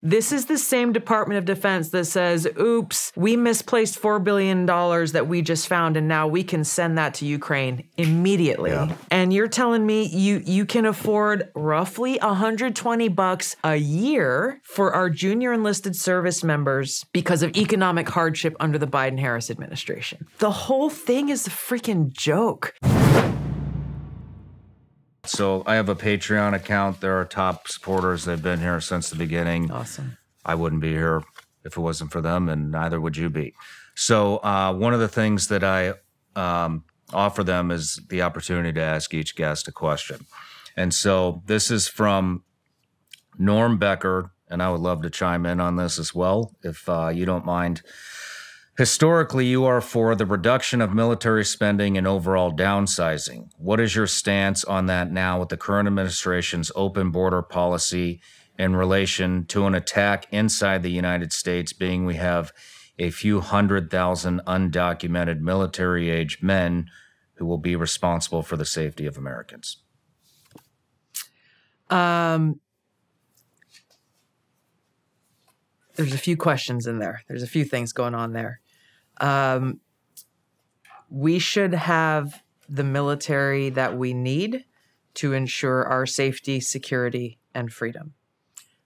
This is the same Department of Defense that says, oops, we misplaced $4 billion that we just found, and now we can send that to Ukraine immediately. Yeah. And you're telling me you can afford roughly $120 a year for our junior enlisted service members because of economic hardship under the Biden-Harris administration. The whole thing is a freaking joke. So I have a Patreon account. They're our top supporters. They've been here since the beginning. Awesome. I wouldn't be here if it wasn't for them, and neither would you be. So one of the things that I offer them is the opportunity to ask each guest a question. And so this is from Norm Becker, and I would love to chime in on this as well, if you don't mind. Historically, you are for the reduction of military spending and overall downsizing. What is your stance on that now with the current administration's open border policy in relation to an attack inside the United States, being we have a few 100,000 undocumented military-age men who will be responsible for the safety of Americans? There's a few questions in there. There's a few things going on there. We should have the military that we need to ensure our safety, security, and freedom.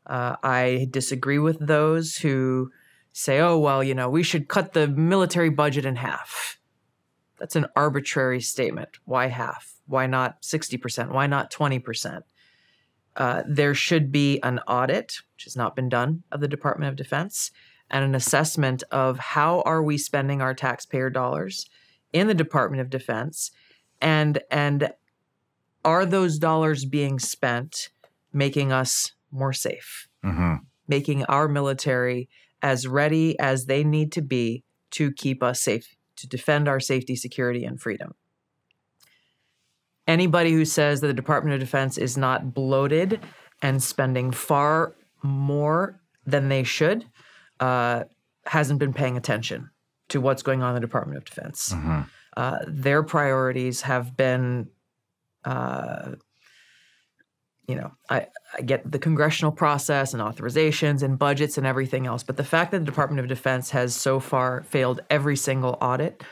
I disagree with those who say, oh, well, you know, we should cut the military budget in half. That's an arbitrary statement. Why half? Why not 60%? Why not 20%? There should be an audit, which has not been done, of the Department of Defense, and an assessment of how are we spending our taxpayer dollars in the Department of Defense, and are those dollars being spent making us more safe, making our military as ready as they need to be to keep us safe, to defend our safety, security, and freedom. Anybody who says that the Department of Defense is not bloated and spending far more than they should hasn't been paying attention to what's going on in the Department of Defense. Their priorities have been, I get the congressional process and authorizations and budgets and everything else, but the fact that the Department of Defense has so far failed every single audit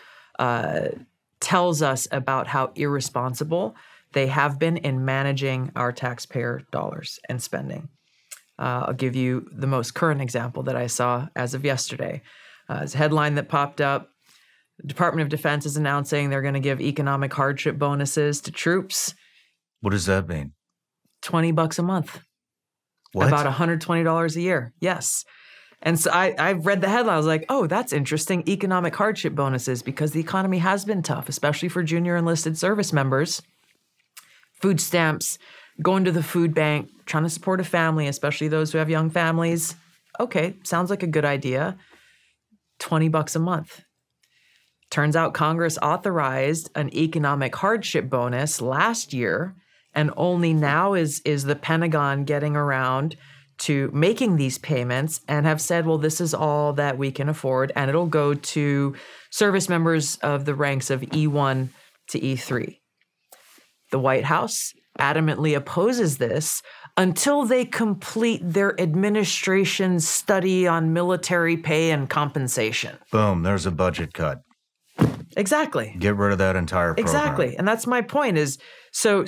tells us about how irresponsible they have been in managing our taxpayer dollars and spending. I'll give you the most current example that I saw as of yesterday. It's a headline that popped up. The Department of Defense is announcing they're going to give economic hardship bonuses to troops. What does that mean? $20 a month. What? About $120 a year. Yes. And so I read the headline. I was like, oh, that's interesting. Economic hardship bonuses, because the economy has been tough, especially for junior enlisted service members. Food stamps, going to the food bank, trying to support a family, especially those who have young families. Okay, sounds like a good idea. $20 a month. Turns out Congress authorized an economic hardship bonus last year, and only now is the Pentagon getting around to making these payments and have said, well, this is all that we can afford, and it'll go to service members of the ranks of E1 to E3. The White House adamantly opposes this until they complete their administration's study on military pay and compensation. Boom, there's a budget cut. Exactly. Get rid of that entire program. Exactly. And that's my point is, so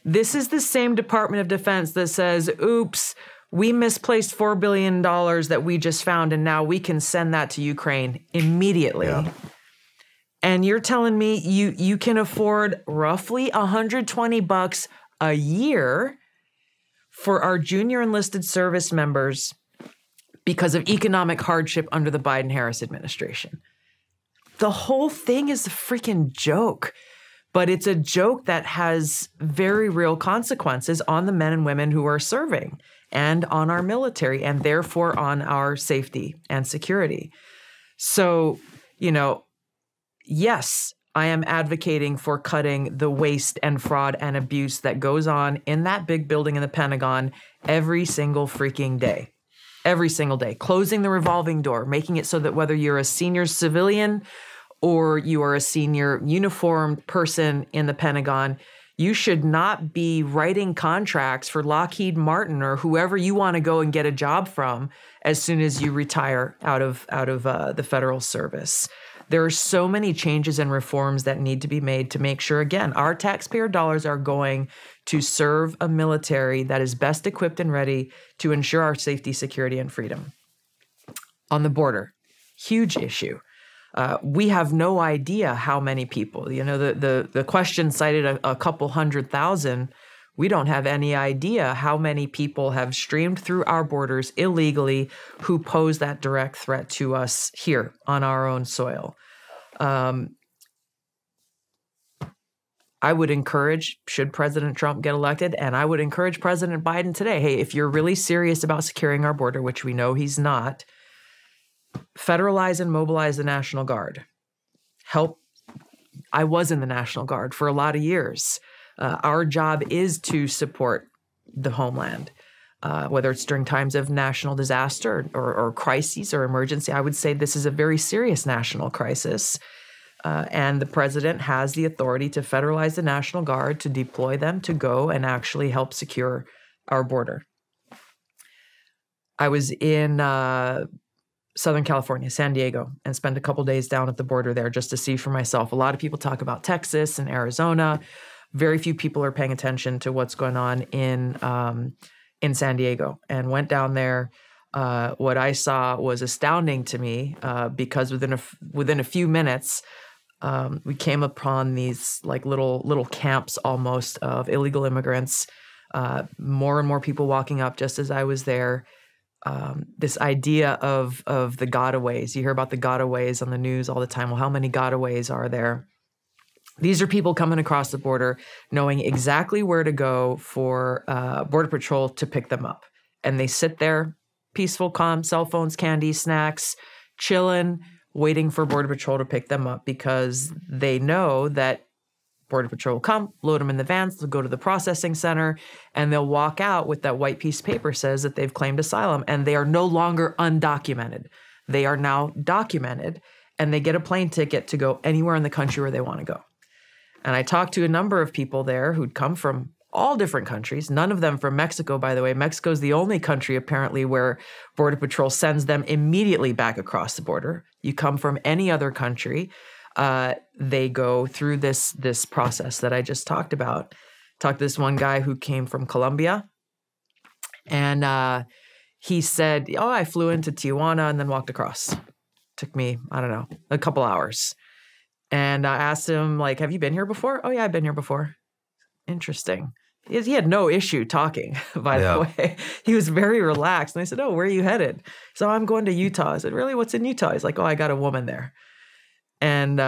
this is the same Department of Defense that says, oops, we misplaced $4 billion that we just found, and now we can send that to Ukraine immediately. Yeah. And you're telling me you can afford roughly $120 a year for our junior enlisted service members because of economic hardship under the Biden-Harris administration. The whole thing is a freaking joke, but it's a joke that has very real consequences on the men and women who are serving and on our military and therefore on our safety and security. So, yes, I am advocating for cutting the waste and fraud and abuse that goes on in that big building in the Pentagon every single freaking day. Every single day. Closing the revolving door, making it so that whether you're a senior civilian or you are a senior uniformed person in the Pentagon, You should not be writing contracts for Lockheed Martin or whoever you want to go and get a job from as soon as you retire out of the federal service. There are so many changes and reforms that need to be made to make sure, again, our taxpayer dollars are going to serve a military that is best equipped and ready to ensure our safety, security, and freedom. On the border, huge issue. We have no idea how many people, the question cited a couple 100,000. We don't have any idea how many people have streamed through our borders illegally who pose that direct threat to us here on our own soil. I would encourage, should President Trump get elected, and I would encourage President Biden today, hey, if you're really serious about securing our border, which we know he's not, federalize and mobilize the National Guard. Help. I was in the National Guard for a lot of years. Our job is to support the homeland, whether it's during times of national disaster or crises or emergency. I would say this is a very serious national crisis. And the president has the authority to federalize the National Guard, to deploy them to go and actually help secure our border. I was in Southern California, San Diego, and spent a couple days down at the border there just to see for myself. A lot of people talk about Texas and Arizona. Very few people are paying attention to what's going on in San Diego, and went down there. What I saw was astounding to me because within a few minutes, we came upon these like little camps almost of illegal immigrants. More and more people walking up just as I was there. This idea of the gotaways. You hear about the gotaways on the news all the time. Well, how many gotaways are there? These are people coming across the border knowing exactly where to go for Border Patrol to pick them up. And they sit there, peaceful, calm, cell phones, candy, snacks, chilling, waiting for Border Patrol to pick them up because they know that Border Patrol will come, load them in the vans, they'll go to the processing center, and they'll walk out with that white piece of paper says that they've claimed asylum, and they are no longer undocumented. They are now documented, and they get a plane ticket to go anywhere in the country where they want to go. And I talked to a number of people there who'd come from all different countries, none of them from Mexico, by the way. Mexico is the only country apparently where Border Patrol sends them immediately back across the border. You come from any other country, they go through this process that I just talked about. Talked to this one guy who came from Colombia, and he said, oh, I flew into Tijuana and then walked across. Took me, I don't know, a couple hours. And I asked him, like, have you been here before? Oh, yeah, I've been here before. Interesting. He had no issue talking, by the way. He was very relaxed. And I said, oh, where are you headed? So I'm going to Utah. I said, really? What's in Utah? He's like, oh, I got a woman there. And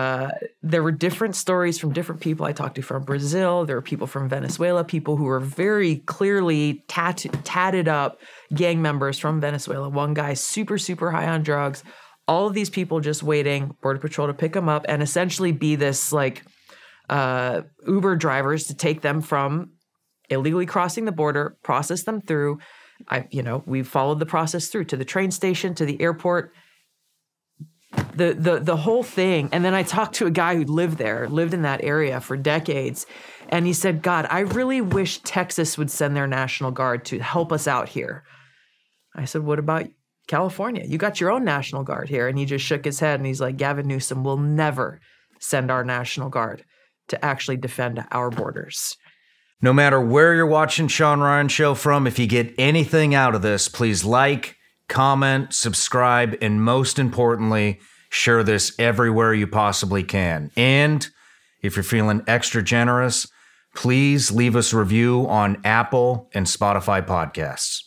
there were different stories from different people I talked to from Brazil. There were people from Venezuela, people who were very clearly tatted up gang members from Venezuela. One guy super, super high on drugs. All of these people just waiting, Border Patrol to pick them up and essentially be this like Uber drivers to take them from illegally crossing the border, process them through. We followed the process through to the train station, to the airport, the whole thing. And then I talked to a guy who lived in that area for decades. And he said, God, I really wish Texas would send their National Guard to help us out here. I said, what about California? You got your own National Guard here. And he just shook his head and he's like, Gavin Newsom will never send our National Guard to actually defend our borders. No matter where you're watching Shawn Ryan Show from, if you get anything out of this, please like, comment, subscribe, and most importantly, share this everywhere you possibly can. And if you're feeling extra generous, please leave us a review on Apple and Spotify podcasts.